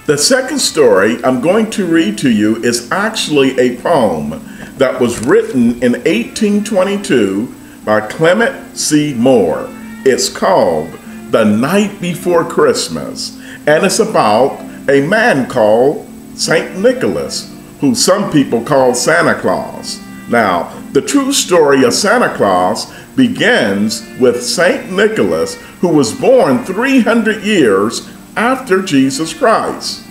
The second story I'm going to read to you is actually a poem that was written in 1822 by Clement C. It's called The Night Before Christmas, and it's about a man called St. Nicholas, who some people call Santa Claus. Now, the true story of Santa Claus begins with St. Nicholas, who was born 300 years after Jesus Christ.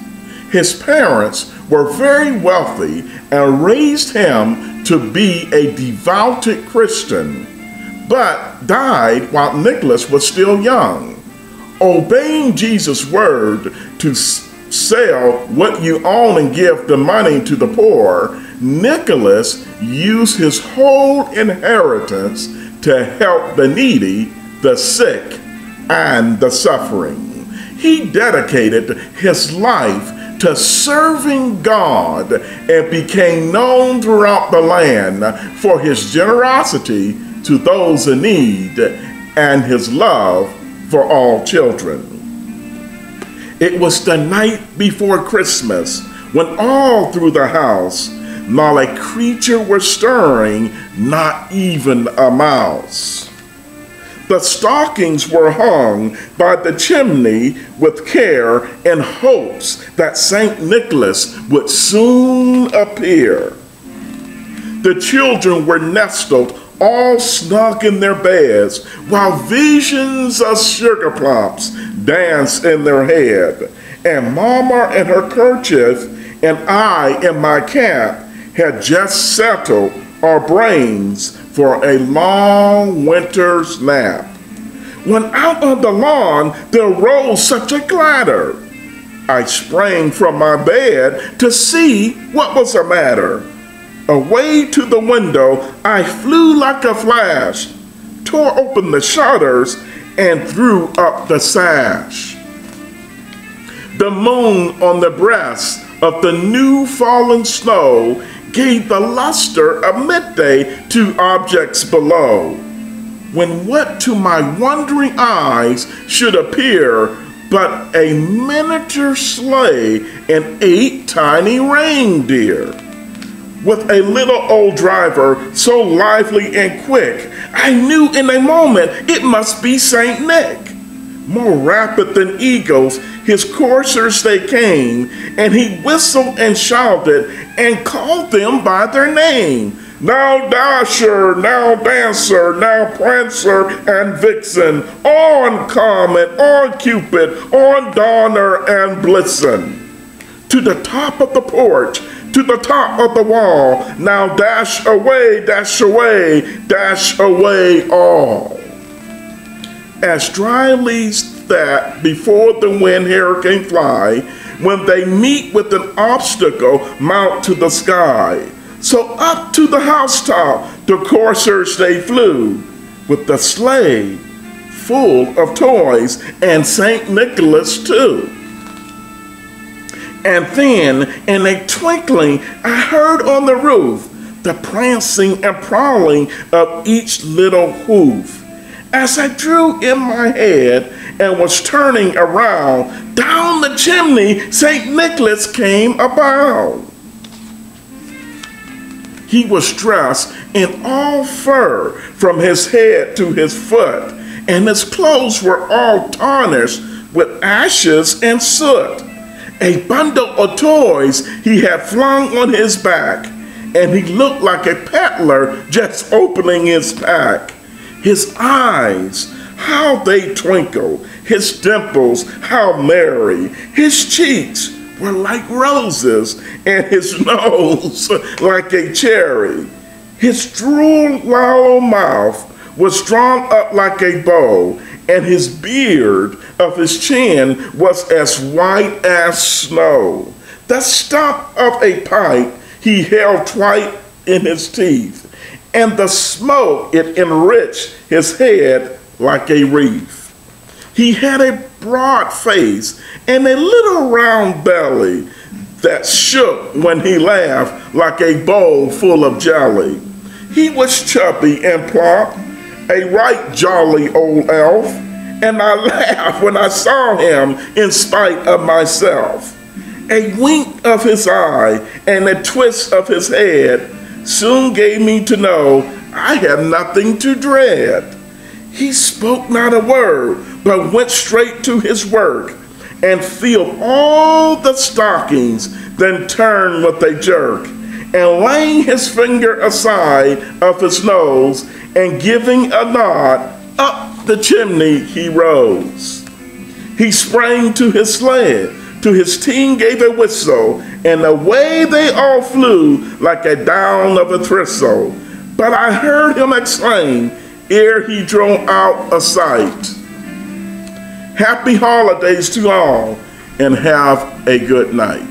His parents were very wealthy and raised him to be a devout Christian, but died while Nicholas was still young. Obeying Jesus' word to sell what you own and give the money to the poor, Nicholas used his whole inheritance to help the needy, the sick, and the suffering. He dedicated his life to serving God and became known throughout the land for his generosity to those in need and his love for all children. It was the night before Christmas when all through the house not a creature was stirring, not even a mouse. The stockings were hung by the chimney with care in hopes that St. Nicholas would soon appear. The children were nestled all snug in their beds while visions of sugar plums danced in their head. And Mama in her kerchief and I in my cap had just settled our brains for a long winter's nap. When out on the lawn there rose such a clatter, I sprang from my bed to see what was the matter. Away to the window I flew like a flash, tore open the shutters, and threw up the sash. The moon on the breast of the new fallen snow gave the luster of midday to objects below, when what to my wondering eyes should appear but a miniature sleigh and 8 tiny reindeer. With a little old driver so lively and quick, I knew in a moment it must be St. Nick. More rapid than eagles, his coursers they came, and he whistled and shouted and called them by their name. Now Dasher, now Dancer, now Prancer and Vixen, on Comet, on Cupid, on Donner and Blitzen. To the top of the porch, to the top of the wall, now dash away, dash away, dash away all. As dry leaves that before the wind hurricane fly, when they meet with an obstacle, mount to the sky. So up to the housetop the coursers they flew, with the sleigh full of toys and St. Nicholas too. And then, in a twinkling, I heard on the roof the prancing and prowling of each little hoof. As I drew in my head and was turning around, down the chimney St. Nicholas came about. He was dressed in all fur from his head to his foot, and his clothes were all tarnished with ashes and soot. A bundle of toys he had flung on his back, and he looked like a peddler just opening his pack. His eyes, how they twinkled, his dimples, how merry. His cheeks were like roses, and his nose like a cherry. His drool-wallow mouth was drawn up like a bow, and his beard of his chin was as white as snow. The stump of a pipe he held tight in his teeth, and the smoke it enriched his head like a wreath. He had a broad face and a little round belly that shook when he laughed like a bowl full of jelly. He was chubby and plump, a right jolly old elf, and I laughed when I saw him in spite of myself. A wink of his eye and a twist of his head soon gave me to know I had nothing to dread. He spoke not a word, but went straight to his work and filled all the stockings, then turned with a jerk, and laying his finger aside of his nose and giving a nod, up the chimney he rose. He sprang to his sled, to his team gave a whistle, and away they all flew like a down of a thistle. But I heard him exclaim, ere he drove out of sight, happy holidays to all, and have a good night.